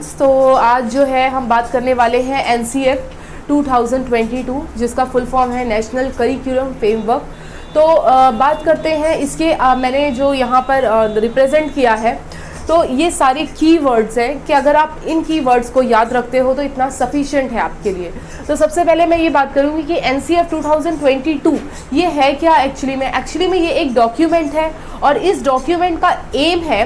Students, तो आज जो है हम बात करने वाले हैं NCF 2022 जिसका फुल फॉर्म है नेशनल करिकुलम फ्रेमवर्क। तो बात करते हैं इसके मैंने जो यहाँ पर रिप्रेजेंट किया है, तो ये सारे की वर्ड्स हैं कि अगर आप इन की वर्ड्स को याद रखते हो तो इतना सफिशिएंट है आपके लिए। तो सबसे पहले मैं ये बात करूँगी कि NCF 2022 ये है क्या एक्चुअली में ये एक डॉक्यूमेंट है और इस डॉक्यूमेंट का एम है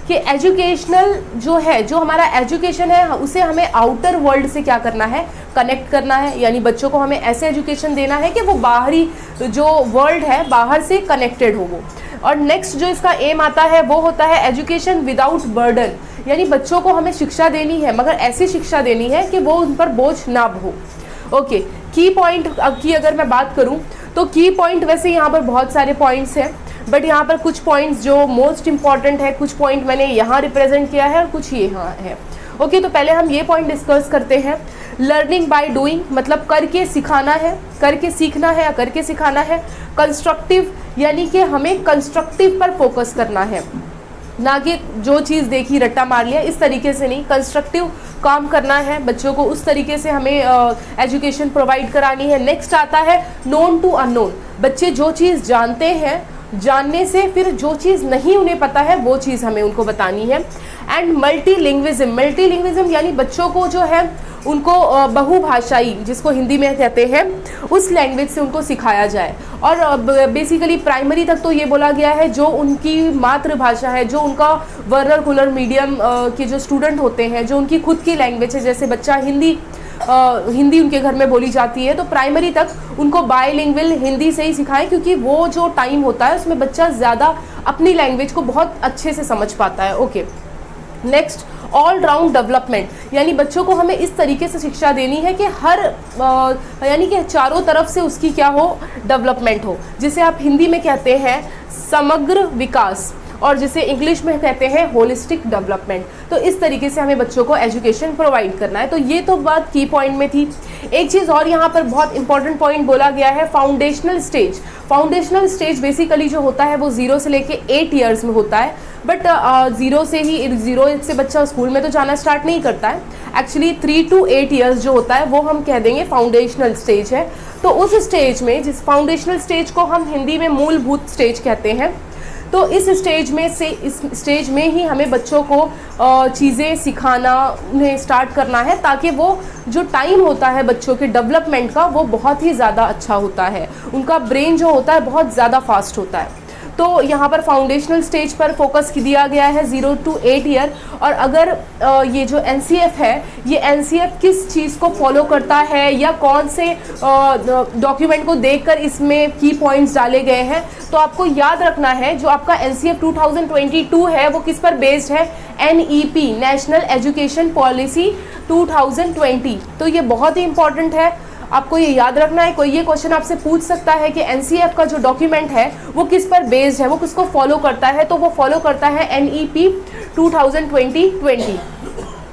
कि एजुकेशनल जो है, जो हमारा एजुकेशन है उसे हमें आउटर वर्ल्ड से क्या करना है, कनेक्ट करना है। यानी बच्चों को हमें ऐसे एजुकेशन देना है कि वो बाहरी जो वर्ल्ड है बाहर से कनेक्टेड हो वो। और नेक्स्ट जो इसका एम आता है वो होता है एजुकेशन विदाउट बर्डन, यानी बच्चों को हमें शिक्षा देनी है मगर ऐसी शिक्षा देनी है कि वो उन पर बोझ ना हो। ओके, की पॉइंट की अगर मैं बात करूं तो की पॉइंट वैसे यहाँ पर बहुत सारे पॉइंट्स हैं, बट यहाँ पर कुछ पॉइंट्स जो मोस्ट इंपॉर्टेंट है, कुछ पॉइंट मैंने यहाँ रिप्रेजेंट किया है और कुछ यहाँ है। ओके, तो पहले हम ये पॉइंट डिस्कस करते हैं। लर्निंग बाय डूइंग मतलब करके सिखाना है, करके सीखना है या करके सिखाना है। कंस्ट्रक्टिव यानी कि हमें कंस्ट्रक्टिव पर फोकस करना है, ना कि जो चीज़ देखी रट्टा मार लिया, इस तरीके से नहीं। कंस्ट्रक्टिव काम करना है, बच्चों को उस तरीके से हमें एजुकेशन प्रोवाइड करानी है। नेक्स्ट आता है नोन टू अननोन, बच्चे जो चीज़ जानते हैं, जानने से फिर जो चीज़ नहीं उन्हें पता है वो चीज़ हमें उनको बतानी है। एंड मल्टीलिंग्विज्म यानी बच्चों को जो है उनको बहुभाषाई, जिसको हिंदी में कहते हैं, उस लैंग्वेज से उनको सिखाया जाए। और बेसिकली प्राइमरी तक तो ये बोला गया है जो उनकी मातृभाषा है, जो उनका वर्नाकुलर मीडियम के जो स्टूडेंट होते हैं, जो उनकी खुद की लैंग्वेज है, जैसे बच्चा हिंदी उनके घर में बोली जाती है तो प्राइमरी तक उनको बायलिंगुअल हिंदी से ही सिखाएं, क्योंकि वो जो टाइम होता है उसमें बच्चा ज़्यादा अपनी लैंग्वेज को बहुत अच्छे से समझ पाता है। Okay, next all round development यानी बच्चों को हमें इस तरीके से शिक्षा देनी है कि हर यानी कि चारों तरफ से उसकी क्या हो, डेवलपमेंट हो, जिसे आप हिंदी में कहते हैं समग्र विकास और जिसे इंग्लिश में कहते हैं होलिस्टिक डेवलपमेंट। तो इस तरीके से हमें बच्चों को एजुकेशन प्रोवाइड करना है। तो ये तो बात की पॉइंट में थी। एक चीज़ और यहाँ पर बहुत इंपॉर्टेंट पॉइंट बोला गया है, foundational stage. Foundational stage basically जो होता है वो 0 से लेके 8 ईयर्स में होता है, बट 0 से बच्चा स्कूल में तो जाना स्टार्ट नहीं करता है। एक्चुअली 3 to 8 ईयर्स जो होता है वो हम कह देंगे फाउंडेशनल स्टेज है। तो उस स्टेज में, जिस फाउंडेशनल स्टेज को हम हिंदी में मूलभूत स्टेज कहते हैं, तो इस स्टेज में ही हमें बच्चों को चीज़ें सिखाना, उन्हें स्टार्ट करना है, ताकि वो जो टाइम होता है बच्चों के डेवलपमेंट का वो बहुत ही ज़्यादा अच्छा होता है, उनका ब्रेन जो होता है बहुत ज़्यादा फास्ट होता है। तो यहाँ पर फाउंडेशनल स्टेज पर फोकस दिया गया है 0 to 8 ईयर। और अगर ये जो NCF है, ये NCF किस चीज़ को फॉलो करता है या कौन से डॉक्यूमेंट को देखकर इसमें की पॉइंट्स डाले गए हैं, तो आपको याद रखना है जो आपका NCF 2022 है वो किस पर बेस्ड है, NEP नेशनल एजुकेशन पॉलिसी 2020। तो ये बहुत ही इंपॉर्टेंट है, आपको ये याद रखना है। कोई ये क्वेश्चन आपसे पूछ सकता है कि NCF का जो डॉक्यूमेंट है वो किस पर बेस्ड है, वो किसको फॉलो करता है, तो वो फॉलो करता है NEP 2020।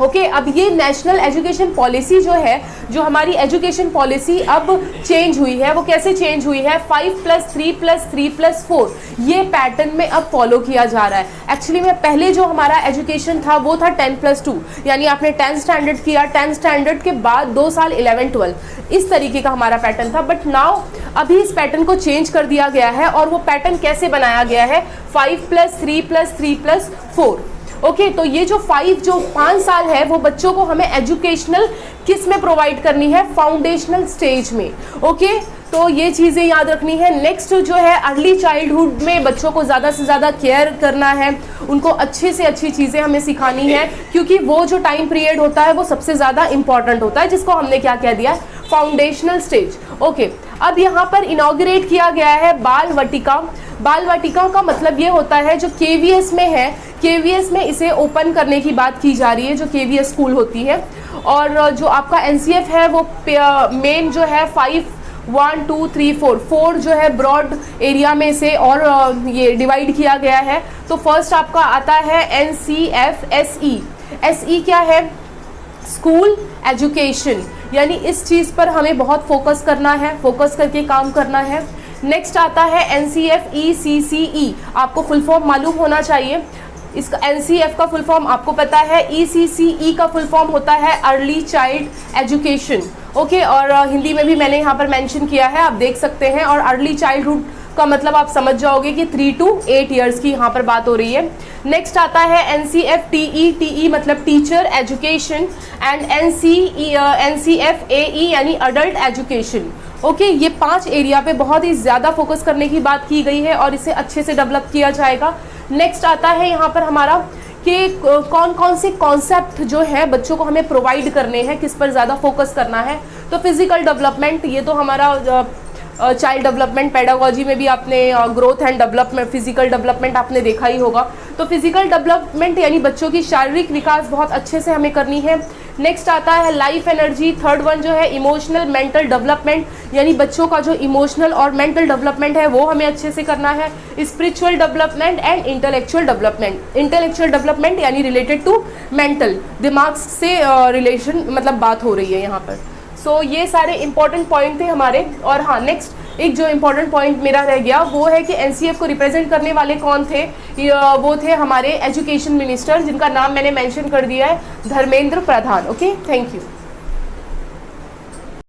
ओके, अब ये नेशनल एजुकेशन पॉलिसी जो है, जो हमारी एजुकेशन पॉलिसी अब चेंज हुई है, वो कैसे चेंज हुई है, 5+3+3+4 ये पैटर्न में अब फॉलो किया जा रहा है। एक्चुअली में पहले जो हमारा एजुकेशन था वो था 10+2, यानी आपने 10th स्टैंडर्ड किया, 10th स्टैंडर्ड के बाद 2 साल 11, 12, इस तरीके का हमारा पैटर्न था। बट नाउ अभी इस पैटर्न को चेंज कर दिया गया है और वो पैटर्न कैसे बनाया गया है, 5+3+3+4। ओके, तो ये जो 5 साल है वो बच्चों को हमें एजुकेशनल किस में प्रोवाइड करनी है, फाउंडेशनल स्टेज में। ओके, तो ये चीज़ें याद रखनी है। नेक्स्ट जो है अर्ली चाइल्डहुड में बच्चों को ज़्यादा से ज़्यादा केयर करना है, उनको अच्छे से अच्छी चीज़ें हमें सिखानी है, क्योंकि वो जो टाइम पीरियड होता है वो सबसे ज़्यादा इंपॉर्टेंट होता है, जिसको हमने क्या कह दिया, फाउंडेशनल स्टेज। ओके, अब यहाँ पर इनॉग्रेट किया गया है बाल वाटिका। बाल वाटिका का मतलब ये होता है जो KVS में है, KVS में इसे ओपन करने की बात की जा रही है, जो KVS स्कूल होती है। और जो आपका NCF है वो मेन जो है 5, 1, 2, 3, 4 जो है ब्रॉड एरिया में से और ये डिवाइड किया गया है। तो फर्स्ट आपका आता है NCF SE। SE क्या है, स्कूल एजुकेशन, यानी इस चीज़ पर हमें बहुत फोकस करना है, फोकस करके काम करना है। नेक्स्ट आता है NCF ECCE, आपको फुल फॉर्म मालूम होना चाहिए, इसका NCF का फुल फॉर्म आपको पता है, ECCE का फुल फॉर्म होता है अर्ली चाइल्ड एजुकेशन, ओके। और हिंदी में भी मैंने यहाँ पर मेंशन किया है, आप देख सकते हैं। और अर्ली चाइल्डहुड का मतलब आप समझ जाओगे कि 3 to 8 ईयर्स की यहाँ पर बात हो रही है। नेक्स्ट आता है NCF-TE, TE मतलब टीचर एजुकेशन, एंड NCF-AE यानी अडल्ट एजुकेशन, ओके। ये 5 एरिया पे बहुत ही ज़्यादा फोकस करने की बात की गई है और इसे अच्छे से डेवलप किया जाएगा। नेक्स्ट आता है यहाँ पर हमारा कि कौन कौन से कॉन्सेप्ट जो है बच्चों को हमें प्रोवाइड करने हैं, किस पर ज़्यादा फोकस करना है। तो फिजिकल डेवलपमेंट, ये तो हमारा चाइल्ड डेवलपमेंट पेडागोजी में भी आपने growth and development, physical development आपने देखा ही होगा। तो फिजिकल डेवलपमेंट यानी बच्चों की शारीरिक विकास बहुत अच्छे से हमें करनी है। नेक्स्ट आता है लाइफ एनर्जी। थर्ड वन जो है इमोशनल मेंटल डेवलपमेंट, यानी बच्चों का जो इमोशनल और मेंटल डेवलपमेंट है वो हमें अच्छे से करना है। Spiritual development and intellectual development. Intellectual development यानी रिलेटेड टू मेंटल, दिमाग से रिलेशन मतलब बात हो रही है यहाँ पर। सो ये सारे इंपॉर्टेंट पॉइंट थे हमारे। और हाँ, नेक्स्ट एक जो इम्पोर्टेंट पॉइंट मेरा रह गया वो है कि NCF को रिप्रेजेंट करने वाले कौन थे। वो थे हमारे एजुकेशन मिनिस्टर, जिनका नाम मैंने मेंशन कर दिया है, Dharmendra Pradhan, okay. Thank you.